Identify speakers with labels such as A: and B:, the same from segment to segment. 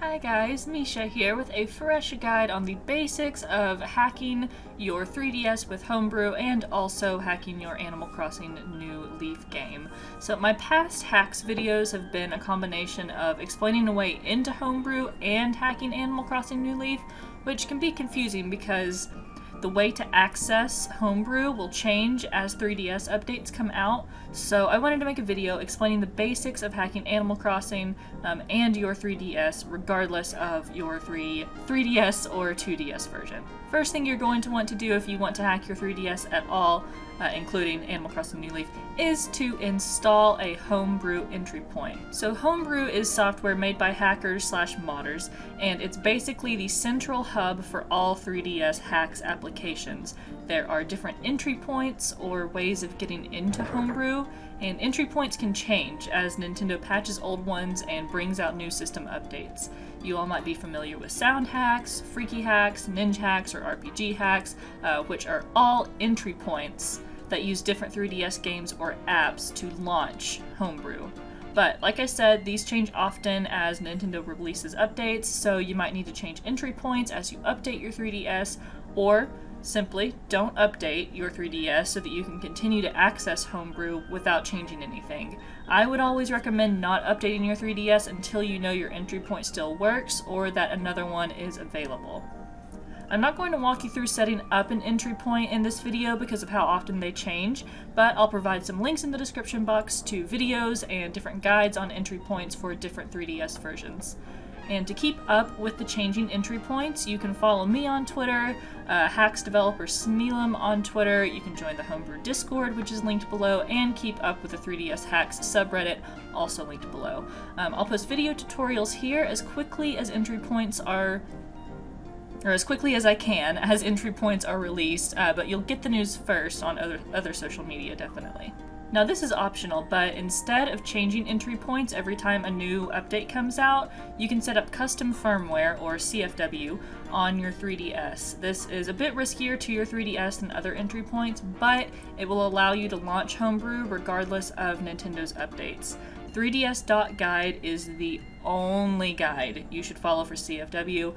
A: Hi guys, Misha here with a fresh guide on the basics of hacking your 3DS with Homebrew and also hacking your Animal Crossing New Leaf game. So my past hacks videos have been a combination of explaining a way into Homebrew and hacking Animal Crossing New Leaf, which can be confusing because the way to access Homebrew will change as 3DS updates come out, so I wanted to make a video explaining the basics of hacking Animal Crossing and your 3DS, regardless of your 3DS or 2DS version. First thing you're going to want to do if you want to hack your 3DS at all, including Animal Crossing New Leaf, is to install a Homebrew entry point. So Homebrew is software made by hackers/modders, and it's basically the central hub for all 3DS hacks applications. There are different entry points or ways of getting into Homebrew, and entry points can change as Nintendo patches old ones and brings out new system updates. You all might be familiar with Soundhax, Freakyhax, Ninjahax, or RPGhax, which are all entry points that use different 3DS games or apps to launch Homebrew. But like I said, these change often as Nintendo releases updates, so you might need to change entry points as you update your 3DS, or simply don't update your 3DS so that you can continue to access Homebrew without changing anything. I would always recommend not updating your 3DS until you know your entry point still works or that another one is available. I'm not going to walk you through setting up an entry point in this video because of how often they change, but I'll provide some links in the description box to videos and different guides on entry points for different 3DS versions. And to keep up with the changing entry points, you can follow me on Twitter, Hax developer Smeelim on Twitter, you can join the Homebrew Discord, which is linked below, and keep up with the 3DS Hacks subreddit, also linked below. I'll post video tutorials here as quickly as entry points are or as quickly as I can as entry points are released, but you'll get the news first on other social media, definitely. Now this is optional, but instead of changing entry points every time a new update comes out, you can set up custom firmware, or CFW, on your 3DS. This is a bit riskier to your 3DS than other entry points, but it will allow you to launch Homebrew regardless of Nintendo's updates. 3ds.guide is the only guide you should follow for CFW,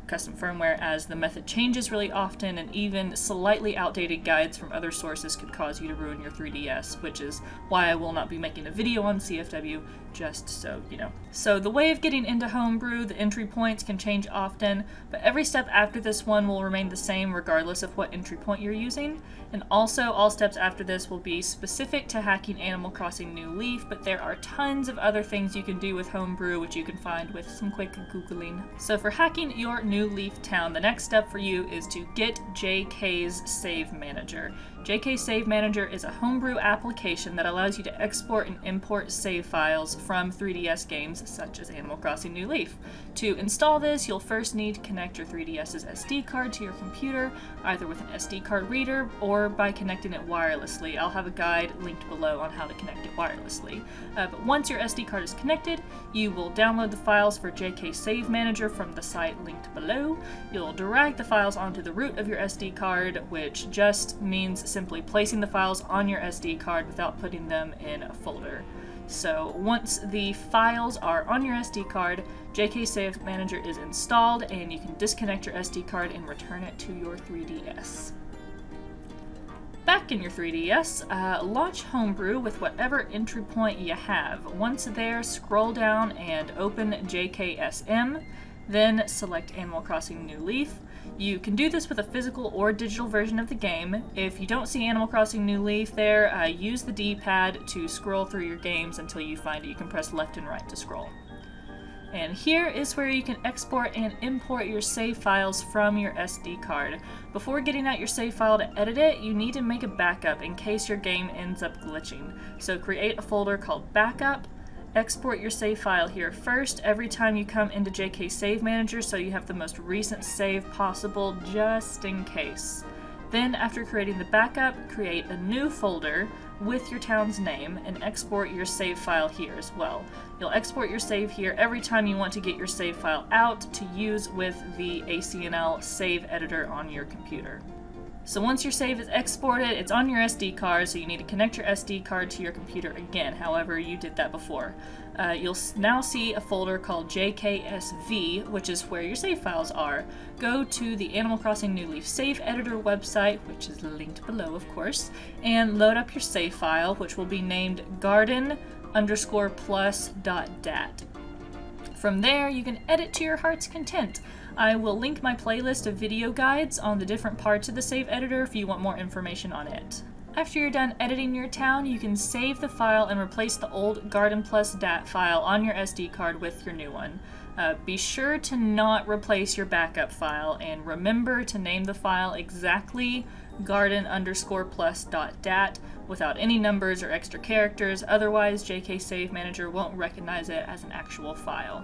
A: custom firmware, as the method changes really often, and even slightly outdated guides from other sources could cause you to ruin your 3DS, which is why I will not be making a video on CFW, just so you know. So the way of getting into Homebrew, the entry points can change often, but every step after this one will remain the same regardless of what entry point you're using, and also all steps after this will be specific to hacking Animal Crossing New Leaf, but there are tons of other things you can do with Homebrew, which you can find with some quick Googling. So for hacking your New Leaf town, the next step for you is to get JK's Save Manager. JK Save Manager is a Homebrew application that allows you to export and import save files from 3DS games such as Animal Crossing New Leaf. To install this, you'll first need to connect your 3DS's SD card to your computer, either with an SD card reader or by connecting it wirelessly. I'll have a guide linked below on how to connect it wirelessly. But once your SD card is connected, you will download the files for JK Save Manager from the site linked below. You'll drag the files onto the root of your SD card, which just means simply placing the files on your SD card without putting them in a folder. So once the files are on your SD card, JK Save Manager is installed and you can disconnect your SD card and return it to your 3DS. Back in your 3DS, launch Homebrew with whatever entry point you have. Once there, scroll down and open JKSM, then select Animal Crossing New Leaf. You can do this with a physical or digital version of the game. If you don't see Animal Crossing New Leaf there, use the D-pad to scroll through your games until you find it. You can press left and right to scroll. And here is where you can export and import your save files from your SD card. Before getting out your save file to edit it, you need to make a backup in case your game ends up glitching. So create a folder called Backup. Export your save file here first every time you come into JK Save Manager so you have the most recent save possible, just in case. Then after creating the backup, create a new folder with your town's name and export your save file here as well. You'll export your save here every time you want to get your save file out to use with the ACNL save editor on your computer. So once your save is exported, it's on your SD card, so you need to connect your SD card to your computer again, however you did that before. You'll now see a folder called JKSV, which is where your save files are. Go to the Animal Crossing New Leaf Save Editor website, which is linked below, of course, and load up your save file, which will be named garden_plus.dat. From there, you can edit to your heart's content. I will link my playlist of video guides on the different parts of the save editor if you want more information on it. After you're done editing your town, you can save the file and replace the old garden+dat file on your SD card with your new one. Be sure to not replace your backup file, and remember to name the file exactly garden_plus.dat without any numbers or extra characters, otherwise JK Save Manager won't recognize it as an actual file.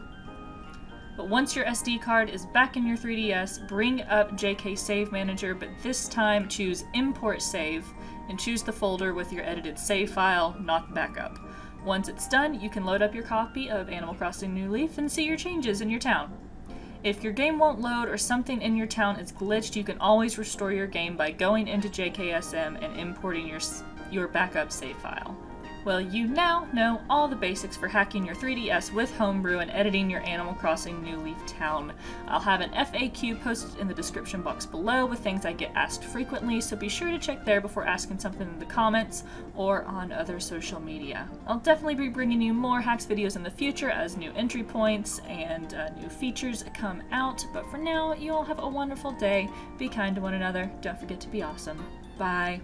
A: But once your SD card is back in your 3DS, bring up JK Save Manager, but this time choose Import Save and choose the folder with your edited save file, not backup. Once it's done, you can load up your copy of Animal Crossing New Leaf and see your changes in your town. If your game won't load or something in your town is glitched, you can always restore your game by going into JKSM and importing your backup save file. Well, you now know all the basics for hacking your 3DS with Homebrew and editing your Animal Crossing New Leaf town. I'll have an FAQ posted in the description box below with things I get asked frequently, so be sure to check there before asking something in the comments or on other social media. I'll definitely be bringing you more hacks videos in the future as new entry points and new features come out, but for now, you all have a wonderful day. Be kind to one another. Don't forget to be awesome. Bye.